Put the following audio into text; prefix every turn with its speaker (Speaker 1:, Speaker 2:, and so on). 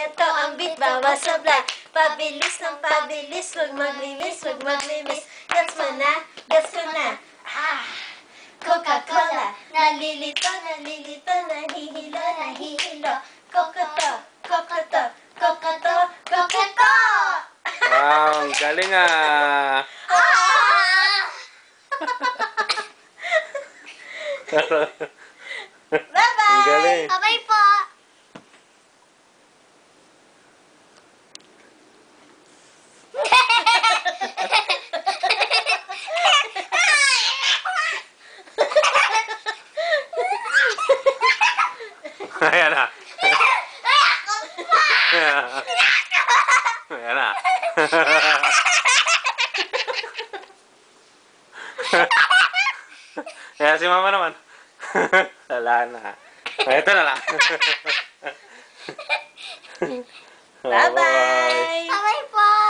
Speaker 1: Ito ang beat, bawal sablay. Pabilis ng pabilis, wag maglilis, wag maglilis. Gets mo na, gets ko na. Coca-Cola, nalilito, nalilito, nahihilo, nahihilo. Kokoto, kokoto, kokoto, kokoto.
Speaker 2: Wow, ang galing ah.
Speaker 1: Bye-bye!
Speaker 2: Ang galing.
Speaker 1: Bye-bye po!
Speaker 2: Ayan na. Ayan na. Ayan si mama naman. Wala na. Ito na lang.
Speaker 1: Bye-bye! Bye-bye po!